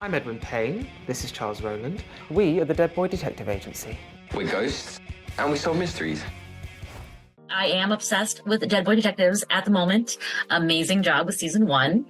I'm Edwin Payne. This is Charles Rowland. We are the Dead Boy Detective Agency. We're ghosts, and we solve mysteries. I am obsessed with Dead Boy Detectives at the moment. Amazing job with season 1.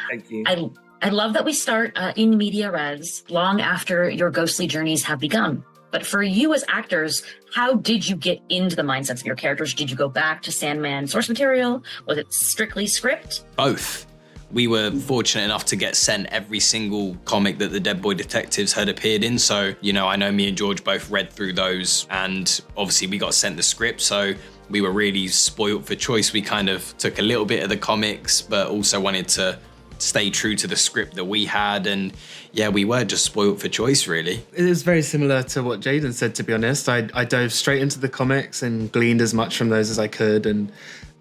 Thank you. I love that we start in media res long after your ghostly journeys have begun. But for you as actors, how did you get into the mindsets of your characters? Did you go back to Sandman source material? Was it strictly script? Both. We were fortunate enough to get sent every single comic that the Dead Boy Detectives had appeared in. So, I know me and George both read through those, and obviously we got sent the script. So we were really spoiled for choice. We kind of took a little bit of the comics, but also wanted to stay true to the script that we had. And yeah, we were just spoiled for choice, really. It was very similar to what Jayden said, to be honest. I dove straight into the comics and gleaned as much from those as I could. And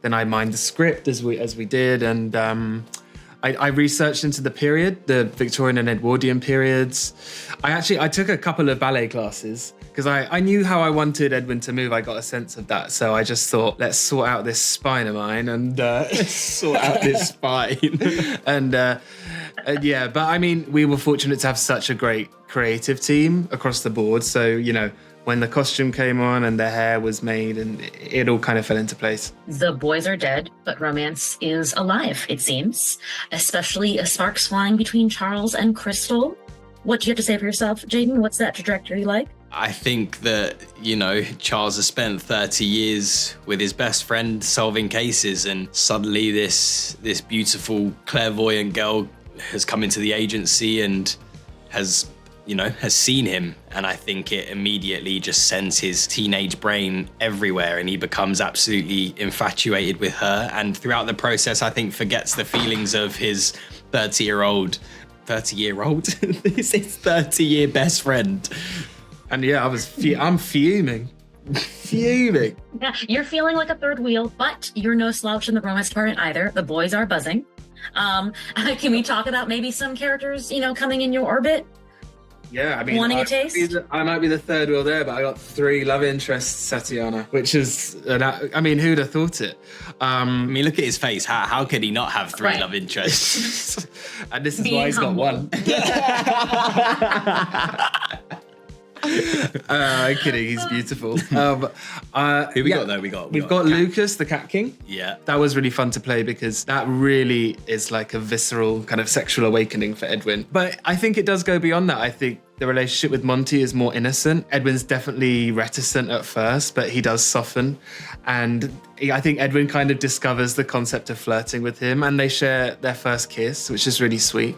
then I mined the script as we did. And I researched into the period, the Victorian and Edwardian periods. I took a couple of ballet classes because I knew how I wanted Edwin to move. I got a sense of that. So I just thought, let's sort out this spine of mine and sort out this spine. And yeah, but I mean, we were fortunate to have such a great creative team across the board. So, when the costume came on and the hair was made, and it all kind of fell into place. The boys are dead, but romance is alive, it seems. Especially sparks flying between Charles and Crystal. What do you have to say for yourself, Jayden? What's that trajectory like? I think that, Charles has spent 30 years with his best friend solving cases, and suddenly this beautiful, clairvoyant girl has come into the agency and has seen him, and I think it immediately just sends his teenage brain everywhere, and he becomes absolutely infatuated with her, and throughout the process I think forgets the feelings of his 30-year-old this is his 30-year best friend. And yeah, I'm fuming. Fuming. Yeah, you're feeling like a third wheel, but you're no slouch in the romance department either. The boys are buzzing. Can we talk about maybe some characters, coming in your orbit? Yeah, I mean, wanting a taste? I might be the third wheel there, but I got 3 love interests, Satiana, which is, who'd have thought it? Look at his face. How could he not have 3 love interests? And this is why he's got 1. I'm kidding, he's beautiful. Who we got though? We've got Lucas, the Cat King. Yeah. That was really fun to play because that really is like a visceral kind of sexual awakening for Edwin. But I think it does go beyond that. I think the relationship with Monty is more innocent. Edwin's definitely reticent at first, but he does soften. And I think Edwin kind of discovers the concept of flirting with him, and they share their first kiss, which is really sweet.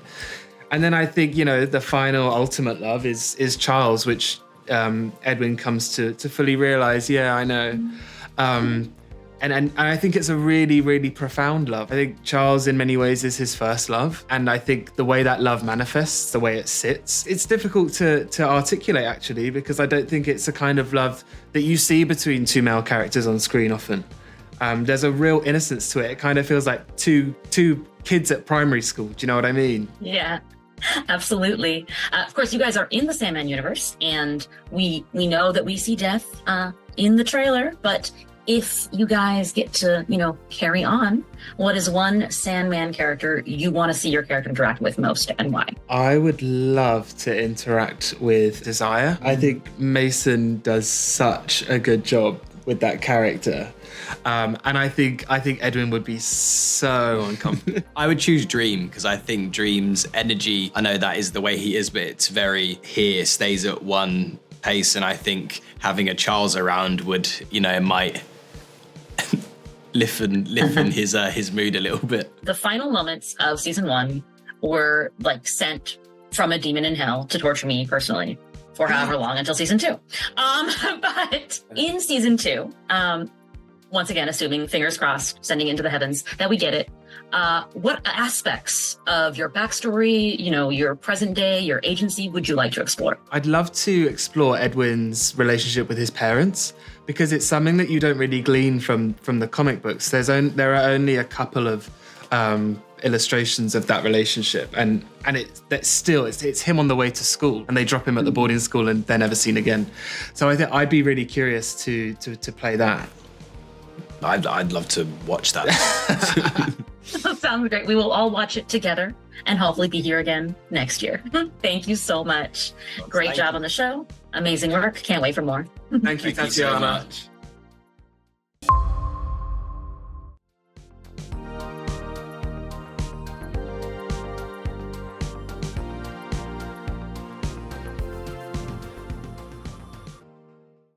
And then I think, the final ultimate love is Charles, which Edwin comes to fully realize, yeah, I know. And I think it's a really, really profound love. I think Charles in many ways is his first love. And I think the way that love manifests, the way it sits, it's difficult to articulate actually, because I don't think it's a kind of love that you see between 2 male characters on screen often. There's a real innocence to it. It kind of feels like two kids at primary school. Do you know what I mean? Yeah. Absolutely. Of course, you guys are in the Sandman universe, and we know that we see death in the trailer. But if you guys get to, carry on, what is one Sandman character you want to see your character interact with most, and why? I would love to interact with Desire. I think Mason does such a good job with that character. And I think Edwin would be so uncomfortable. I would choose Dream because I think Dream's energy, I know that is the way he is, but it's very stays at one pace. And I think having a Charles around would, it might lift his mood a little bit. The final moments of season 1 were sent from a demon in hell to torture me personally for however long until season 2. But in season 2, once again, assuming, fingers crossed, sending into the heavens that we get it, what aspects of your backstory, your present day, your agency would you like to explore? I'd love to explore Edwin's relationship with his parents, because it's something that you don't really glean from the comic books. There are only a couple of illustrations of that relationship, and it's him on the way to school, and they drop him at the boarding school and they're never seen again. So I think I'd be really curious to play that. I'd love to watch that. Sounds great. We will all watch it together and hopefully be here again next year. Thank you so much. Great job on the show. Amazing work. Can't wait for more. Thank you, Thank you so Tatiana. much.